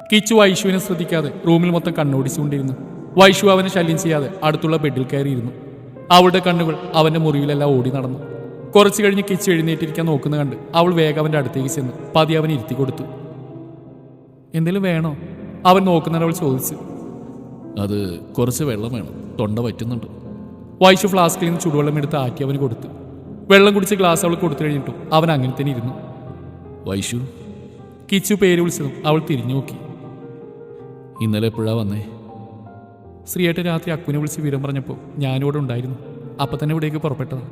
കിച്ചു വൈഷുവിനെ ശ്രദ്ധിക്കാതെ റൂമിൽ മൊത്തം കണ്ണോടിച്ചുകൊണ്ടിരുന്നു. വൈഷു അവനെ ശല്യം ചെയ്യാതെ അടുത്തുള്ള ബെഡിൽ കയറിയിരുന്നു. അവളുടെ കണ്ണുകൾ അവന്റെ മുറിവിലെല്ലാം ഓടി നടന്നു. കുറച്ചു കഴിഞ്ഞ് കിച്ചു എഴുന്നേറ്റിരിക്കാൻ നോക്കുന്ന കണ്ട് അവൾ വേഗം അവന്റെ അടുത്തേക്ക് ചെന്ന് പതി അവൻ ഇരുത്തി കൊടുത്തു. എന്തെങ്കിലും വേണോ? അവൻ നോക്കുന്നവൾ ചോദിച്ചു. അത് കുറച്ച് വെള്ളം വേണം, തൊണ്ട പറ്റുന്നുണ്ട്. വൈഷു ഫ്ലാസ്കിൽ നിന്ന് ചുടുവെള്ളം എടുത്ത് ആക്കി അവന് കൊടുത്തു. വെള്ളം കുടിച്ച് ഗ്ലാസ് അവൾ കൊടുത്തു കഴിഞ്ഞിട്ടും അവൻ അങ്ങനെ തന്നെ ഇരുന്നു. വൈഷു, കിച്ചു പേര് വിളിച്ചതും അവൾ തിരിഞ്ഞു നോക്കി. ഇന്നലെ എപ്പോഴാ വന്നേ? ശ്രീയേട്ടൻ രാത്രി അക്കുവിനെ വിളിച്ച് വിവരം പറഞ്ഞപ്പോൾ ഞാനിവിടെ ഉണ്ടായിരുന്നു. അപ്പം തന്നെ ഇവിടേക്ക് പുറപ്പെട്ടത്.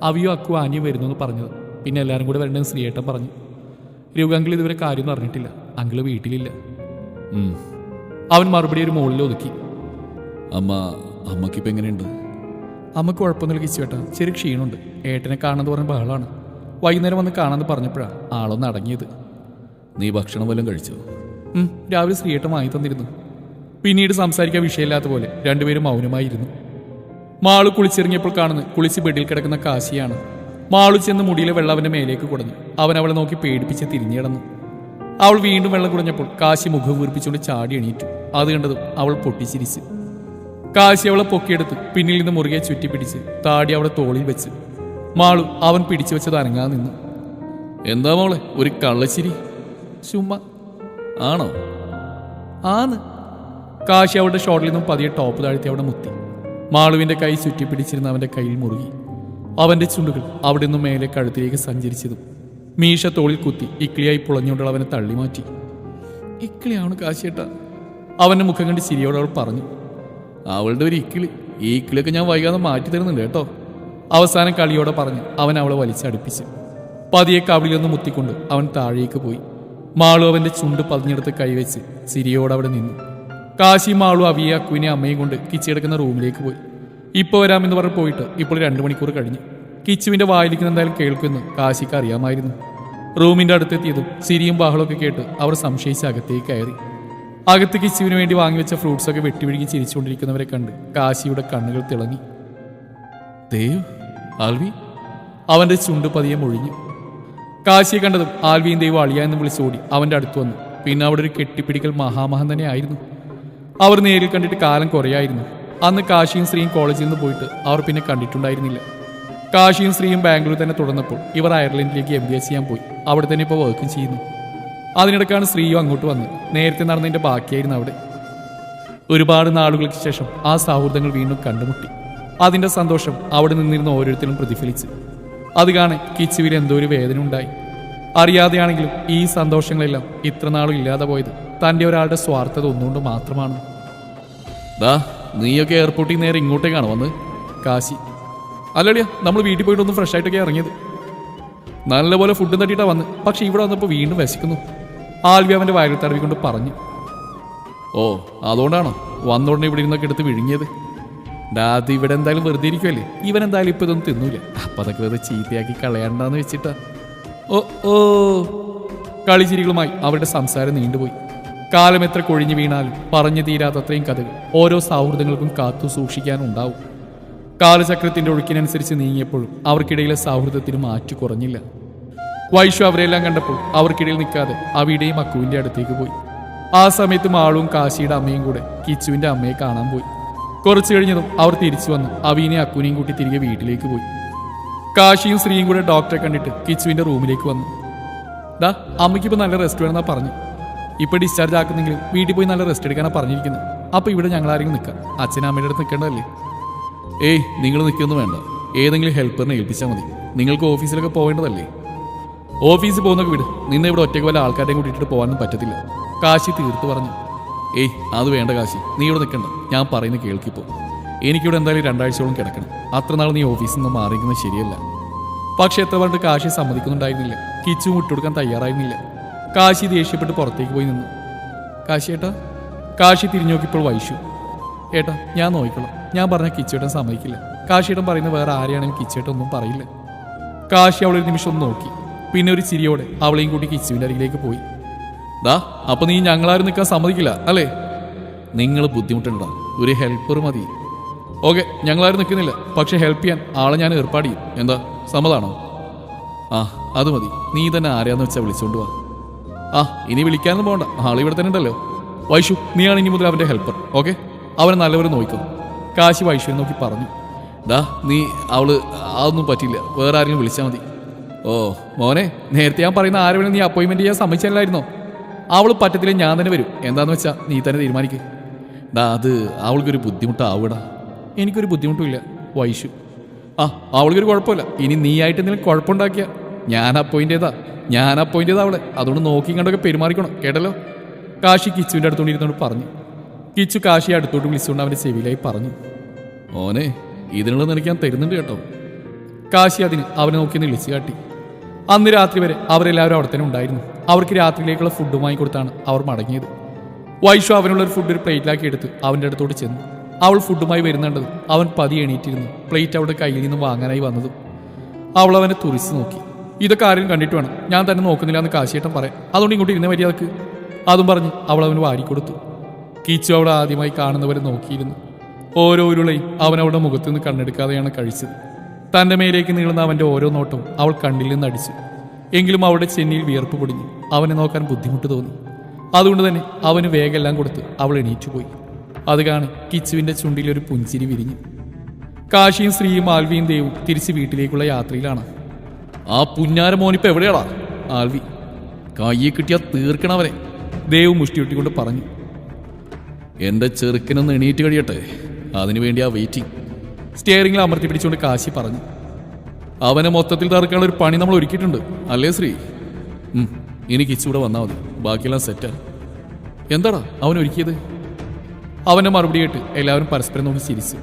അവിയോ അക്കു ആനിയും വരുന്നു എന്ന് പറഞ്ഞത്. പിന്നെ എല്ലാവരും കൂടെ വരണമെന്ന് ശ്രീയേട്ടൻ പറഞ്ഞു. രഘുഅങ്കിൾ ഇതുവരെ കാര്യമൊന്നും അറിഞ്ഞിട്ടില്ല. അങ്കിള് വീട്ടിലില്ല. അവൻ മറുപടി ഒരു മുകളിൽ ഒതുക്കി. അമ്മക്കിപ്പോൾ എങ്ങനെയുണ്ട്? അമ്മക്ക് കുഴപ്പമൊന്നുമില്ല കിച്ചുവേട്ടാ, ചെറിയ ക്ഷീണമുണ്ട്. ഏട്ടനെ കാണാന്ന് പറഞ്ഞ ബഹളാണ്. വൈകുന്നേരം വന്ന് കാണാമെന്ന് പറഞ്ഞപ്പോഴാണ് ആളൊന്ന് അടങ്ങിയത്. നീ ഭക്ഷണം വല്ലതും കഴിച്ചോ? രാവിലെ ശ്രീയേട്ടൻ വാങ്ങി തന്നിരുന്നു. പിന്നീട് സംസാരിക്കാൻ വിഷയമില്ലാത്ത പോലെ രണ്ടുപേരും മൗനമായിരുന്നു. മാളു കുളിച്ചിറങ്ങിയപ്പോൾ കാണുന്നത് കുളിച്ച് ബെഡിൽ കിടക്കുന്ന കാശിയാണ്. മാളു ചെന്ന് മുടിയിലെ വെള്ളം അവന്റെ മേലേക്ക് കുടഞ്ഞു. അവൻ അവളെ നോക്കി പേടിപ്പിച്ച് തിരിഞ്ഞു കിടന്നു. അവൾ വീണ്ടും വെള്ളം കുടഞ്ഞപ്പോൾ കാശി മുഖം വീർപ്പിച്ചുകൊണ്ട് ചാടി എണീറ്റു. അത് കണ്ടതും അവൾ പൊട്ടിച്ചിരിച്ചു. കാശി അവളെ പൊക്കിയെടുത്ത് പിന്നിൽ നിന്ന് മുറുകെ ചുറ്റിപ്പിടിച്ച് താടി അവളെ തോളിൽ വെച്ച്. മാളു അവൻ പിടിച്ചു വെച്ചത് അനങ്ങാതെ നിന്നു. എന്താ മോളെ ഒരു കള്ളച്ചിരി? ചുമ്മാ. ആണോ? ആന്ന്. കാശി അവളുടെ ഷോട്ടിൽ നിന്നും പതിയെ ടോപ്പ് താഴ്ത്തി അവിടെ മുത്തി. മാളുവിന്റെ കൈ ചുറ്റിപ്പിടിച്ചിരുന്ന അവന്റെ കയ്യിൽ മുറുകി. അവന്റെ ചുണ്ടുകൾ അവിടെ നിന്നും മേലെ കഴുത്തിലേക്ക് സഞ്ചരിച്ചതും മീശ തോളിൽ കുത്തി ഇക്കിളിയായി പുളഞ്ഞുകൊണ്ടുള്ള അവനെ തള്ളി മാറ്റി. ഇക്കിളിയാണ് കാശിയേട്ട. അവന്റെ മുഖം കണ്ട് ചിരിയോടെ അവൾ പറഞ്ഞു. അവളുടെ ഒരു ഇക്കിളി, ഈ ഇക്കിളിയൊക്കെ ഞാൻ വൈകാതെ മാറ്റി തരുന്നുണ്ട് കേട്ടോ. അവസാനം കളിയോടെ പറഞ്ഞ് അവൻ അവളെ വലിച്ചടുപ്പിച്ച് പതിയെ കവിളിലൊന്ന് മുത്തിക്കൊണ്ട് അവൻ താഴേക്ക് പോയി. മാളു അവന്റെ ചുണ്ട് പതിഞ്ഞെടുത്ത് കൈവച്ച് ചിരിയോടെ അവിടെ നിന്നു. കാശി മാളു അവിയെ അക്കുവിനെ അമ്മയും കൊണ്ട് കിച്ചു കിടക്കുന്ന റൂമിലേക്ക് പോയി. ഇപ്പോൾ വരാമെന്ന് പറഞ്ഞ് പോയിട്ട് ഇപ്പോൾ 2 മണിക്കൂർ കഴിഞ്ഞു. കിച്ചുവിന്റെ വായിലിരിക്കുന്ന എന്തായാലും കേൾക്കുമെന്ന് കാശിക്ക് അറിയാമായിരുന്നു. റൂമിന്റെ അടുത്തെത്തിയതും ചിരിയും ബഹളമൊക്കെ കേട്ട് അവർ സംശയിച്ച് അകത്തേക്ക് കയറി. അകത്ത് കിച്ചുവിന് വേണ്ടി വാങ്ങിവെച്ച ഫ്രൂട്ട്സൊക്കെ വെട്ടിവിഴുങ്ങി ചിരിച്ചുകൊണ്ടിരിക്കുന്നവരെ കണ്ട് കാശിയുടെ കണ്ണുകൾ തിളങ്ങി. ദേവ്, ആൽവി. അവന്റെ ചുണ്ട് പതിയെ മൊഴിഞ്ഞു. കാശിയെ കണ്ടതും ആൽവിയും ദൈവം അളിയ എന്ന് വിളിച്ചോടി അവന്റെ അടുത്ത് വന്നു. പിന്നെ അവിടെ ഒരു കെട്ടിപ്പിടിക്കൽ മഹാമഹം തന്നെ ആയിരുന്നു. അവർ നേരിൽ കണ്ടിട്ട് കാലം കുറയായിരുന്നു. അന്ന് കാശിയും ശ്രീയും കോളേജിൽ നിന്ന് പോയിട്ട് അവർ പിന്നെ കണ്ടിട്ടുണ്ടായിരുന്നില്ല. കാശിയും ശ്രീയും ബാംഗ്ലൂർ തന്നെ തുടർന്നപ്പോൾ ഇവർ അയർലൻഡിലേക്ക് MBA ചെയ്യാൻ പോയി. അവിടെ തന്നെ ഇപ്പോൾ വർക്കും ചെയ്യുന്നു. അതിനിടയ്ക്കാണ് ശ്രീയും അങ്ങോട്ട് വന്ന്. നേരത്തെ നടന്നതിന്റെ ബാക്കിയായിരുന്നു അവിടെ. ഒരുപാട് നാളുകൾക്ക് ശേഷം ആ സൗഹൃദങ്ങൾ വീണ്ടും കണ്ടുമുട്ടി. അതിന്റെ സന്തോഷം അവിടെ നിന്നിരുന്ന ഓരോരുത്തരും പ്രതിഫലിച്ചു. അത് കാണാൻ കിച്ചുവിൽ എന്തോ ഒരു വേദന ഉണ്ടായി. അറിയാതെയാണെങ്കിലും ഈ സന്തോഷങ്ങളെല്ലാം ഇത്ര നാളും ഇല്ലാതെ പോയത് തൻ്റെ ഒരാളുടെ സ്വാർത്ഥത ഒന്നുകൊണ്ട് മാത്രമാണ്. നീയൊക്കെ എയർപോർട്ടിൽ നേരെ ഇങ്ങോട്ടേക്കാണ് വന്ന്? കാശി. അല്ലടിയാ, നമ്മൾ വീട്ടിൽ പോയിട്ടൊന്ന് ഫ്രഷ് ആയിട്ടൊക്കെ ഇറങ്ങിയത്. നല്ലപോലെ ഫുഡും തട്ടിയിട്ടാണ് വന്ന്. പക്ഷെ ഇവിടെ വന്നപ്പോൾ വീണ്ടും വിശക്കുന്നു. ആൽവി അവൻ്റെ വയറിൽ തടവിക്കൊണ്ട് പറഞ്ഞു. ഓ, അതുകൊണ്ടാണോ വന്നോടനെ ഇവിടെ ഇരുന്നൊക്കെ എടുത്ത് വിഴുങ്ങിയത്? അത് ഇവിടെ എന്തായാലും വെറുതെ ഇരിക്കുമല്ലേ, ഇവൻ എന്തായാലും ഇപ്പം ഇതൊന്നും തിന്നൂല. അപ്പം അതൊക്കെ വെറുതെ ചീത്തയാക്കി കളയണ്ടെന്ന് വെച്ചിട്ടാ. ഓ ഓ കളിച്ചിരികളുമായി അവരുടെ സംസാരം നീണ്ടുപോയി. കാലം എത്ര കൊഴിഞ്ഞു വീണാലും പറഞ്ഞു തീരാത്തത്രയും കഥകൾ ഓരോ സൗഹൃദങ്ങൾക്കും കാത്തു സൂക്ഷിക്കാനുണ്ടാവും. കാലചക്രത്തിന്റെ ഒഴുക്കിനനുസരിച്ച് നീങ്ങിയപ്പോഴും അവർക്കിടയിലെ സൗഹൃദത്തിന് മാറ്റു കുറഞ്ഞില്ല. വൈഷു അവരെല്ലാം കണ്ടപ്പോൾ അവർക്കിടയിൽ നിൽക്കാതെ അവിയുടെയും അക്കുവിന്റെ അടുത്തേക്ക് പോയി. ആ സമയത്ത് മാളുവും കാശിയുടെ അമ്മയും കൂടെ കിച്ചുവിന്റെ അമ്മയെ കാണാൻ പോയി. കുറച്ചു കഴിഞ്ഞതും അവർ തിരിച്ചു വന്ന് അവിനെയും അക്കുവിനെയും കൂട്ടി തിരികെ വീട്ടിലേക്ക് പോയി. കാശിയും ശ്രീയും കൂടെ ഡോക്ടറെ കണ്ടിട്ട് കിച്ചുവിന്റെ റൂമിലേക്ക് വന്നു. അമ്മയ്ക്കിപ്പോൾ നല്ല റെസ്റ്റ് വേണമെന്നാ പറഞ്ഞു. ഇപ്പൊ ഡിസ്ചാർജ് ആക്കുന്നെങ്കിലും വീട്ടിൽ പോയി നല്ല റെസ്റ്റ് എടുക്കാനാണ് പറഞ്ഞിരിക്കുന്നത്. അപ്പൊ ഇവിടെ ഞങ്ങളാരെങ്കിലും നിൽക്കാം. അച്ഛനമ്മയുടെ അടുത്ത് നിൽക്കേണ്ടതല്ലേ? ഏയ്, നിങ്ങൾ നിൽക്കൊന്നും വേണ്ട. ഏതെങ്കിലും ഹെൽപ്പറിനെ ഏൽപ്പിച്ചാൽ മതി. നിങ്ങൾക്ക് ഓഫീസിലൊക്കെ പോകേണ്ടതല്ലേ? ഓഫീസിൽ പോകുന്നൊക്കെ വിട്. നിന്നെ ഇവിടെ ഒറ്റയ്ക്ക് വല്ല ആൾക്കാരെയും കൂട്ടിയിട്ട് പോകാനും പറ്റത്തില്ല, കാശി തീർത്തു പറഞ്ഞു. ഏയ്, അത് വേണ്ട കാശി, നീ ഇവിടെ നിൽക്കണ്ട. ഞാൻ പറയുന്നത് കേൾക്കിപ്പോൾ. എനിക്കിവിടെ എന്തായാലും 2 ആഴ്ചയോളം കിടക്കണം. അത്ര നാൾ നീ ഓഫീസിൽ നിന്ന് മാറിയിരിക്കുന്നത് ശരിയല്ല. പക്ഷെ എത്ര പറഞ്ഞിട്ട് കാശി സമ്മതിക്കുന്നുണ്ടായിരുന്നില്ല. കിച്ചു വിട്ടുകൊടുക്കാൻ തയ്യാറായിരുന്നില്ല. കാശി ദേഷ്യപ്പെട്ട് പുറത്തേക്ക് പോയി നിന്നു. കാശി ഏട്ടാ. കാശി തിരിഞ്ഞു നോക്കിയപ്പോൾ വൈഷു. ഏട്ടാ, ഞാൻ നോക്കിക്കോളാം. ഞാൻ പറഞ്ഞ കിച്ചേട്ടൻ സമ്മതിക്കില്ല. കാശിയേട്ടൻ പറയുന്നത് വേറെ ആരെയാണെങ്കിലും കിച്ചേട്ടൻ ഒന്നും പറയില്ല. കാശി അവളൊരു നിമിഷം ഒന്ന് നോക്കി. പിന്നെ ഒരു ചിരിയോടെ അവളെയും കൂട്ടി കിച്ചുവിൻ്റെ അരികിലേക്ക് പോയി. അപ്പൊ നീ ഞങ്ങളാരും നിൽക്കാൻ സമ്മതിക്കില്ല അല്ലേ? നിങ്ങൾ ബുദ്ധിമുട്ടുണ്ടാ, ഒരു ഹെൽപ്പർ മതി. ഓക്കെ, ഞങ്ങളാരും നിൽക്കുന്നില്ല. പക്ഷെ ഹെൽപ്പ് ചെയ്യാൻ ആളെ ഞാൻ ഏർപ്പാട് ചെയ്യും. എന്താ, സമ്മതാണോ? അത് മതി. നീ തന്നെ ആരെയാന്ന് വെച്ചാൽ വിളിച്ചോണ്ട് വാ. ഇനി വിളിക്കാനൊന്നും പോകണ്ട, ആളിവിടെ തന്നെ ഉണ്ടല്ലോ. വൈഷു, നീയാണ് ഇനി മുതൽ അവൻ്റെ ഹെൽപ്പർ, ഓക്കെ? അവനെ നല്ലവരെ നോക്കും. കാശി വൈഷുവിനെ നോക്കി പറഞ്ഞു. ഡാ നീ അതൊന്നും പറ്റില്ല, വേറെ ആരെങ്കിലും വിളിച്ചാൽ മതി. ഓ മോനെ, നേരത്തെ ഞാൻ പറയുന്ന ആരെ വേണം നീ അപ്പോയിൻമെൻറ്റ് ചെയ്യാൻ സമ്മതിച്ചല്ലായിരുന്നോ? അവൾ പറ്റത്തില്ല, ഞാൻ തന്നെ വരും. എന്താണെന്ന് വെച്ചാൽ നീ തന്നെ തീരുമാനിക്കുക. ഡാ അത് അവൾക്കൊരു ബുദ്ധിമുട്ടാവൂടാ. എനിക്കൊരു ബുദ്ധിമുട്ടുമില്ല വൈഷു. അവൾക്കൊരു കുഴപ്പമില്ല. ഇനി നീ ആയിട്ട് എന്തെങ്കിലും കുഴപ്പമുണ്ടാക്കിയ ഞാൻ അപ്പോയിൻ്റ് ചെയ്താ അവളെ. അതുകൊണ്ട് നോക്കി കണ്ടൊക്കെ പെരുമാറിക്കണം, കേട്ടല്ലോ? കാശി കിച്ചുവിൻ്റെ അടുത്തോണ്ട് ഇരുന്നോണ്ട് പറഞ്ഞു. കിച്ചു കാശിയെ അടുത്തോട്ട് വിളിച്ചുകൊണ്ട് അവൻ്റെ ചെവിയിലായി പറഞ്ഞു. മോനെ, ഇതിനുള്ളത് എനിക്ക് ഞാൻ തരുന്നുണ്ട് കേട്ടോ. കാശി അതിന് അവനെ നോക്കി വിളിച്ചു കാട്ടി. അന്ന് രാത്രി വരെ അവരെല്ലാവരും അവിടെ തന്നെ ഉണ്ടായിരുന്നു. അവർക്ക് രാത്രിയിലേക്കുള്ള ഫുഡ് വാങ്ങിക്കൊടുത്താണ് അവർ മടങ്ങിയത്. വൈഷു അവനുള്ളൊരു ഫുഡ് ഒരു പ്ലേറ്റിലാക്കി എടുത്ത് അവൻ്റെ അടുത്തോട്ട് ചെന്നു. അവൾ ഫുഡുമായി വരുന്നുണ്ടത് അവൻ പതിയെ എണീറ്റിരുന്നു. പ്ലേറ്റ് അവളുടെ കയ്യിൽ നിന്ന് വാങ്ങാനായി വന്നതും അവൾ അവനെ തുറിച്ച് നോക്കി. ഇതൊക്കെ ആരും കണ്ടിട്ട് വേണം, ഞാൻ തന്നെ നോക്കുന്നില്ല എന്ന് കാശിയേട്ടൻ പറയാം. അതുകൊണ്ട് ഇങ്ങോട്ട് ഇരുന്ന മര്യാദക്ക്. അതും പറഞ്ഞ് അവൾ അവന് വാരിക്കൊടുത്തു. കിച്ചു അവളെ ആദ്യമായി കാണുന്നവരെ നോക്കിയിരുന്നു. ഓരോ ഉരുളയും അവൻ അവളുടെ മുഖത്ത് നിന്ന് കണ്ണെടുക്കാതെയാണ് കഴിച്ചത്. തൻ്റെ മേലേക്ക് നീളുന്ന അവൻ്റെ ഓരോ നോട്ടവും അവൾ കണ്ണിൽ നിന്ന് അടിച്ചു. എങ്കിലും അവളുടെ ചെന്നിയിൽ വിയർപ്പ് പൊടിഞ്ഞു. അവനെ നോക്കാൻ ബുദ്ധിമുട്ട് തോന്നി. അതുകൊണ്ട് തന്നെ അവന് വേഗമെല്ലാം കൊടുത്ത് അവൾ എണീറ്റുപോയി. അത് കാണി കിച്ചുവിൻ്റെ ചുണ്ടിലൊരു പുഞ്ചിരി വിരിഞ്ഞു. കാശിയും ശ്രീയും ആൽവിയും ദേവും തിരിച്ച് വീട്ടിലേക്കുള്ള യാത്രയിലാണ്. ആ പുഞ്ഞാര മോനിപ്പോൾ എവിടെയാടാ? ആൽവി. കയ്യെ കിട്ടിയാൽ തീർക്കണവരെ, ദേവ് മുഷ്ടിയൊട്ടിക്കൊണ്ട് പറഞ്ഞു. എൻ്റെ ചെറുക്കനൊന്ന് എണീറ്റ് കഴിയട്ടെ, അതിനുവേണ്ടി ആ വെയിറ്റിംഗ്. സ്റ്റിയറിംഗിൽ അമർത്തി പിടിച്ചുകൊണ്ട് കാശി പറഞ്ഞു. അവനെ മൊത്തത്തിൽ തറക്കാനുള്ള ഒരു പണി നമ്മൾ ഒരുക്കിയിട്ടുണ്ട്, അല്ലേ ശ്രീ? ഇനി കിച്ചൂടെ വന്നാൽ മതി, ബാക്കിയെല്ലാം സെറ്റാ. എന്താടാ അവൻ ഒരുക്കിയത്? അവൻ്റെ മറുപടി കേട്ട് എല്ലാവരും പരസ്പരം നോക്കി ചിരിച്ചു.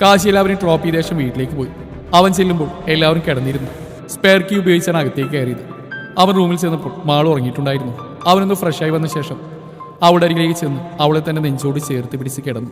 കാശി എല്ലാവരും ഡ്രോപ്പ് ചെയ്ത ശേഷം വീട്ടിലേക്ക് പോയി. അവൻ ചെല്ലുമ്പോൾ എല്ലാവരും കിടന്നിരുന്നു. സ്പെയർ കീ ഉപയോഗിച്ചാണ് അകത്തേക്ക് കയറിയത്. അവൻ റൂമിൽ ചെന്നപ്പോൾ മാൾ ഉറങ്ങിയിട്ടുണ്ടായിരുന്നു. അവനൊന്ന് ഫ്രഷായി വന്ന ശേഷം അവളുടെ അരികിലേക്ക് ചെന്ന് അവളെ തന്നെ നെഞ്ചോട് ചേർത്ത് പിടിച്ച് കിടന്നു.